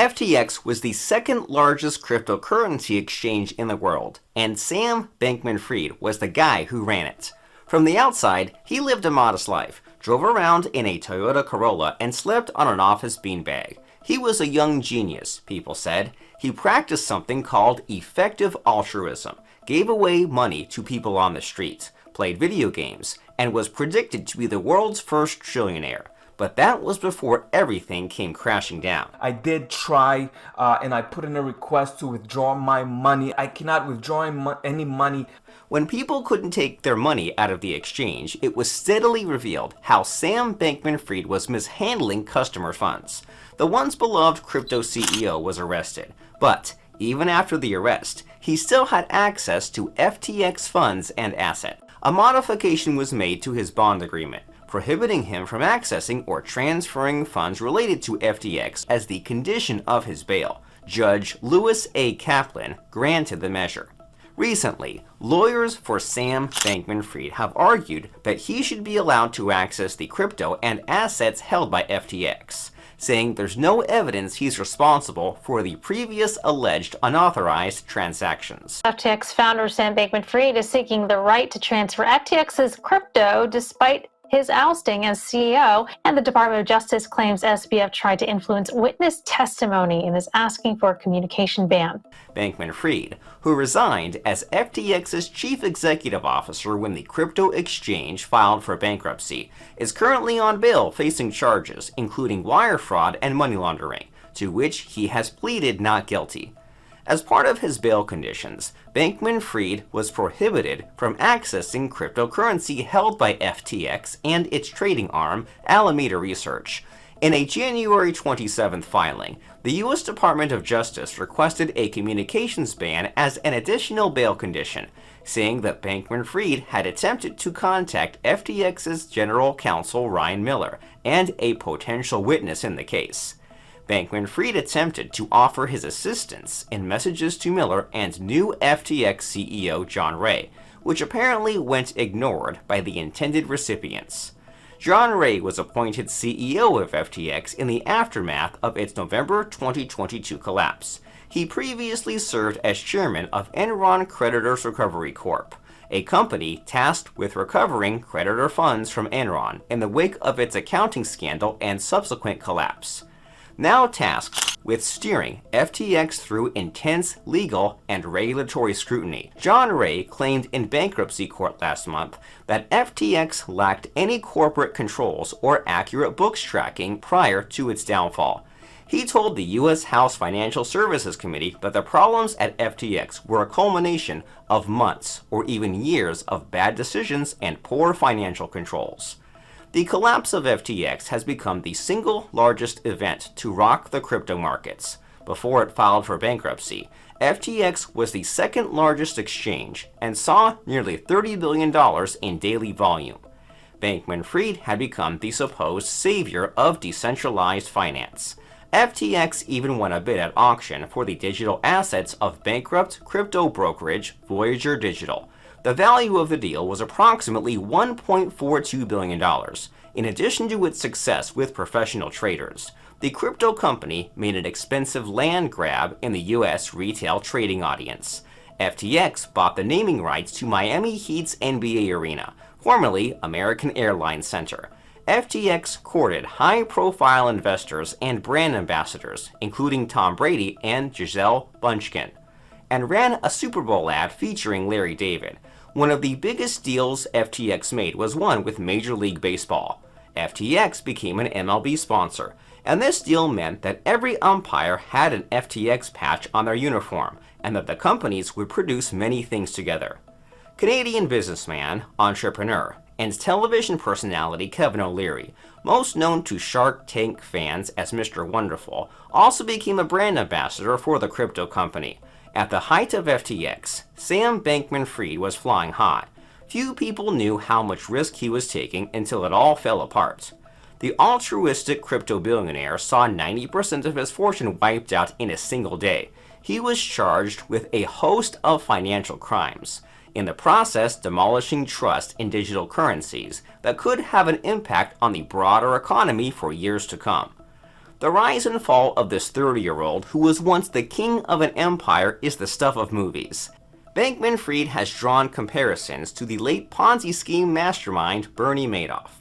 FTX was the second largest cryptocurrency exchange in the world, and Sam Bankman-Fried was the guy who ran it. From the outside, he lived a modest life, drove around in a Toyota Corolla, and slept on an office beanbag. He was a young genius, people said. He practiced something called effective altruism, gave away money to people on the street, played video games, and was predicted to be the world's first trillionaire. But that was before everything came crashing down. I did try and I put in a request to withdraw my money. I cannot withdraw any money. When people couldn't take their money out of the exchange, it was steadily revealed how Sam Bankman-Fried was mishandling customer funds. The once beloved crypto CEO was arrested, but even after the arrest, he still had access to FTX funds and assets. A modification was made to his bond agreement, prohibiting him from accessing or transferring funds related to FTX as the condition of his bail. Judge Lewis A. Kaplan granted the measure. Recently, lawyers for Sam Bankman-Fried have argued that he should be allowed to access the crypto and assets held by FTX, saying there's no evidence he's responsible for the previous alleged unauthorized transactions. FTX founder Sam Bankman-Fried is seeking the right to transfer FTX's crypto despite his ousting as CEO, and the Department of Justice claims SBF tried to influence witness testimony and is asking for a communication ban. Bankman-Fried, who resigned as FTX's chief executive officer when the crypto exchange filed for bankruptcy, is currently on bail facing charges including wire fraud and money laundering, to which he has pleaded not guilty. As part of his bail conditions, Bankman-Fried was prohibited from accessing cryptocurrency held by FTX and its trading arm, Alameda Research. In a January 27th filing, the U.S. Department of Justice requested a communications ban as an additional bail condition, saying that Bankman-Fried had attempted to contact FTX's general counsel Ryan Miller and a potential witness in the case. Bankman-Fried attempted to offer his assistance in messages to Miller and new FTX CEO John Ray, which apparently went ignored by the intended recipients. John Ray was appointed CEO of FTX in the aftermath of its November 2022 collapse. He previously served as chairman of Enron Creditors Recovery Corp., a company tasked with recovering creditor funds from Enron in the wake of its accounting scandal and subsequent collapse. Now tasked with steering FTX through intense legal and regulatory scrutiny, John Ray claimed in bankruptcy court last month that FTX lacked any corporate controls or accurate books tracking prior to its downfall. He told the U.S. House Financial Services Committee that the problems at FTX were a culmination of months or even years of bad decisions and poor financial controls. The collapse of FTX has become the single largest event to rock the crypto markets. Before it filed for bankruptcy, FTX was the second largest exchange and saw nearly $30 billion in daily volume. Bankman-Fried had become the supposed savior of decentralized finance. FTX even won a bid at auction for the digital assets of bankrupt crypto brokerage Voyager Digital. The value of the deal was approximately $1.42 billion. In addition to its success with professional traders, the crypto company made an expensive land grab in the U.S. retail trading audience. FTX bought the naming rights to Miami Heat's NBA arena, formerly American Airlines Center. FTX courted high-profile investors and brand ambassadors, including Tom Brady and Gisele Bündchen, and ran a Super Bowl ad featuring Larry David. One of the biggest deals FTX made was one with Major League Baseball. FTX became an MLB sponsor, and this deal meant that every umpire had an FTX patch on their uniform, and that the companies would produce many things together. Canadian businessman, entrepreneur, and television personality Kevin O'Leary, most known to Shark Tank fans as Mr. Wonderful, also became a brand ambassador for the crypto company. At the height of FTX, Sam Bankman-Fried was flying high. Few people knew how much risk he was taking until it all fell apart. The altruistic crypto billionaire saw 90% of his fortune wiped out in a single day. He was charged with a host of financial crimes, in the process demolishing trust in digital currencies that could have an impact on the broader economy for years to come. The rise and fall of this 30-year-old who was once the king of an empire is the stuff of movies. Bankman-Fried has drawn comparisons to the late Ponzi scheme mastermind Bernie Madoff.